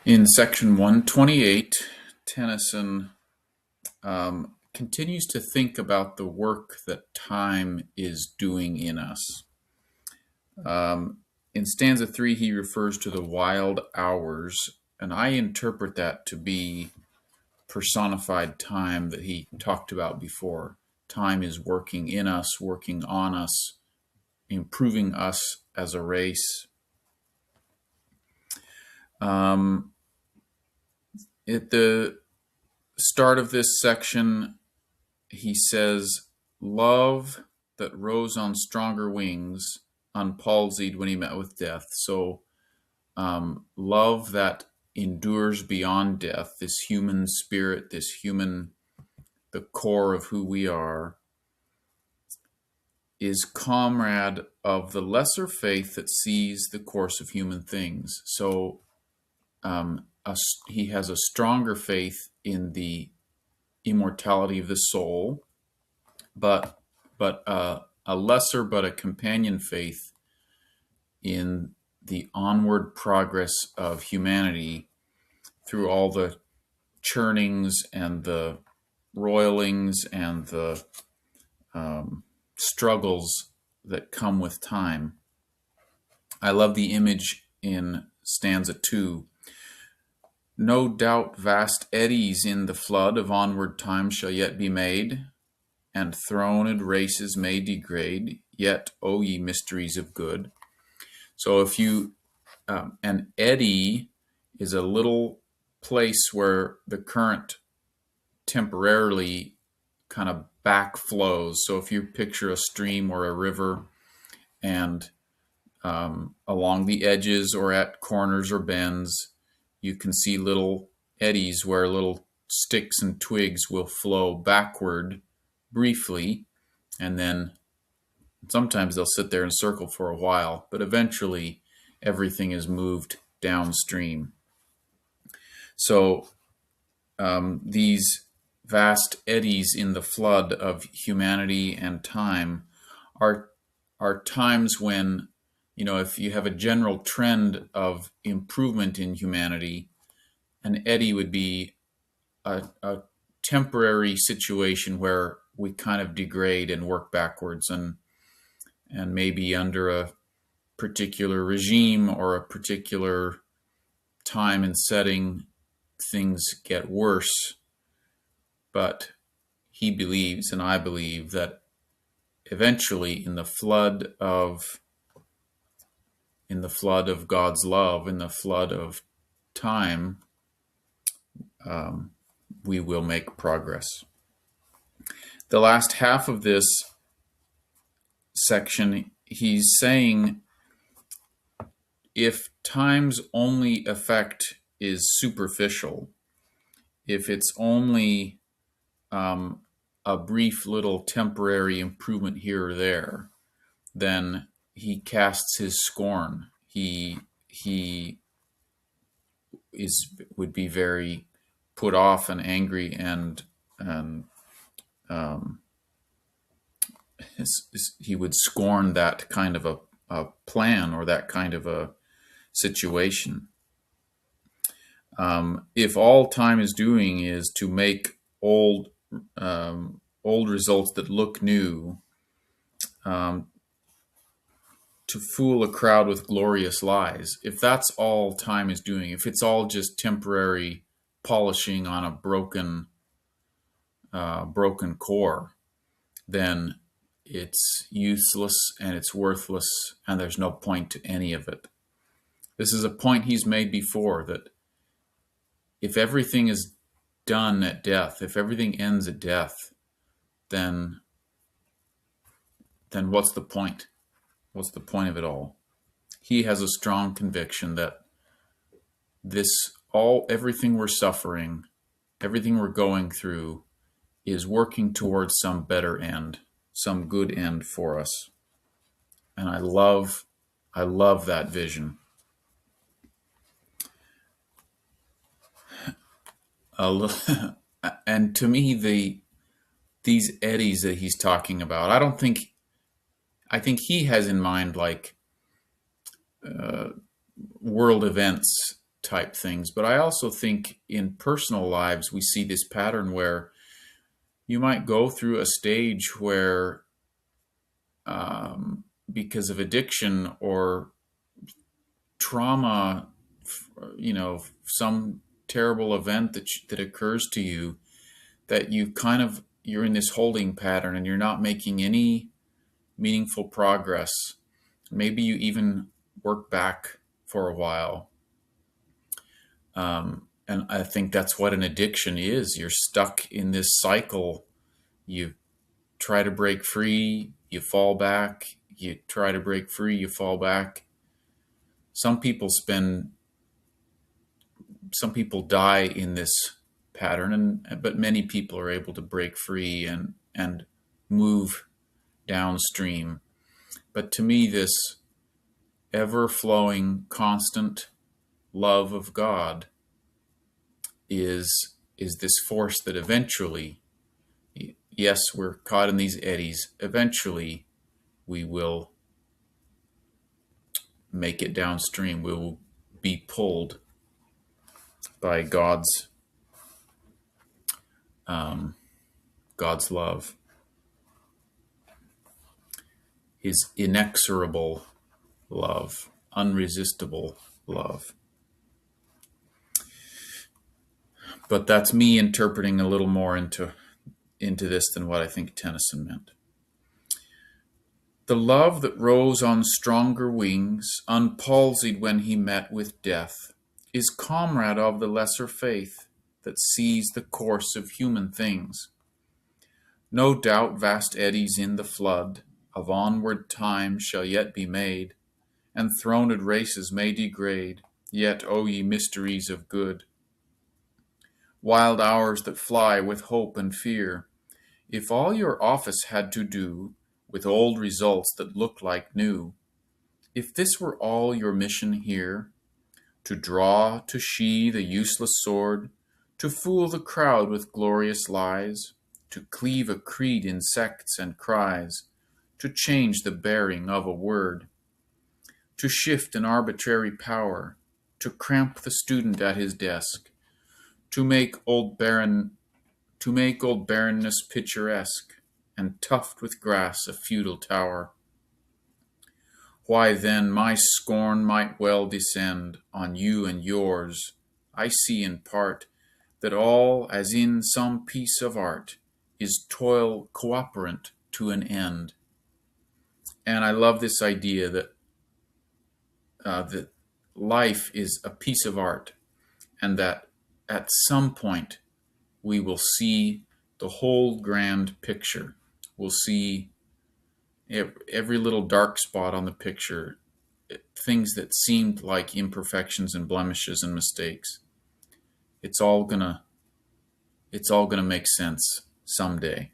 In section 128, Tennyson continues to think about the work that time is doing in us. In stanza 3, he refers to the wild hours, and I interpret that to be personified time that he talked about before. Time is working in us, working on us, improving us as a race. At the start of this section, he says, love that rose on stronger wings, unpalsied when he met with death. So love that endures beyond death, this human spirit, the core of who we are, is comrade of the lesser faith that sees the course of human things. So he has a stronger faith in the immortality of the soul, but a lesser but a companion faith in the onward progress of humanity through all the churnings and the roilings and the struggles that come with time. I love the image in stanza 2. No doubt vast eddies in the flood of onward time shall yet be made, and throned races may degrade, yet, O ye mysteries of good. So if you, an eddy is a little place where the current temporarily kind of backflows. So if you picture a stream or a river, and along the edges or at corners or bends, you can see little eddies where little sticks and twigs will flow backward briefly, and then sometimes they'll sit there and circle for a while, but eventually everything is moved downstream. So these vast eddies in the flood of humanity and time are times when, if you have a general trend of improvement in humanity, an eddy would be a temporary situation where we kind of degrade and work backwards, and maybe under a particular regime or a particular time and setting, things get worse. But he believes, and I believe, that eventually in the flood of God's love, in the flood of time, we will make progress. The last half of this section, he's saying, if time's only effect is superficial, if it's only a brief little temporary improvement here or there, then he casts his scorn. He would be very put off and angry, and he would scorn that kind of a plan or that kind of a situation. If all time is doing is to make old results that look new, to fool a crowd with glorious lies, if that's all time is doing, if it's all just temporary polishing on a broken core, then it's useless and it's worthless, and there's no point to any of it. This is a point he's made before, that if everything is done at death, if everything ends at death, then what's the point? What's the point of it all? He has a strong conviction that everything we're suffering, everything we're going through, is working towards some better end, some good end for us. And I love that vision. And to me, these eddies that he's talking about, I think he has in mind like world events type things. But I also think in personal lives, we see this pattern where you might go through a stage where, because of addiction or trauma, some terrible event that occurs to you, that you're in this holding pattern and you're not making any meaningful progress. Maybe you even work back for a while. And I think that's what an addiction is. You're stuck in this cycle. You try to break free, you fall back. You try to break free, you fall back. Some people die in this pattern, but many people are able to break free and move downstream. But to me, this ever-flowing, constant love of God is this force that eventually, yes, we're caught in these eddies. Eventually, we will make it downstream. We will be pulled by God's love, His inexorable love, unresistible love. But that's me interpreting a little more into this than what I think Tennyson meant. The love that rose on stronger wings, unpalsied when he met with death, is comrade of the lesser faith that sees the course of human things. No doubt vast eddies in the flood of onward time shall yet be made, and throned races may degrade, yet O ye mysteries of good. Wild hours that fly with hope and fear, if all your office had to do with old results that look like new, if this were all your mission here, to draw, to sheathe a useless sword, to fool the crowd with glorious lies, to cleave a creed in sects and cries, to change the bearing of a word, to shift an arbitrary power, to cramp the student at his desk, to make old barrenness picturesque, and tuft with grass a feudal tower. Why then my scorn might well descend on you and yours. I see in part that all, as in some piece of art, is toil cooperant to an end. And I love this idea that that life is a piece of art, and that at some point we will see the whole grand picture. We'll see every little dark spot on the picture, things that seemed like imperfections and blemishes and mistakes. It's all gonna make sense someday.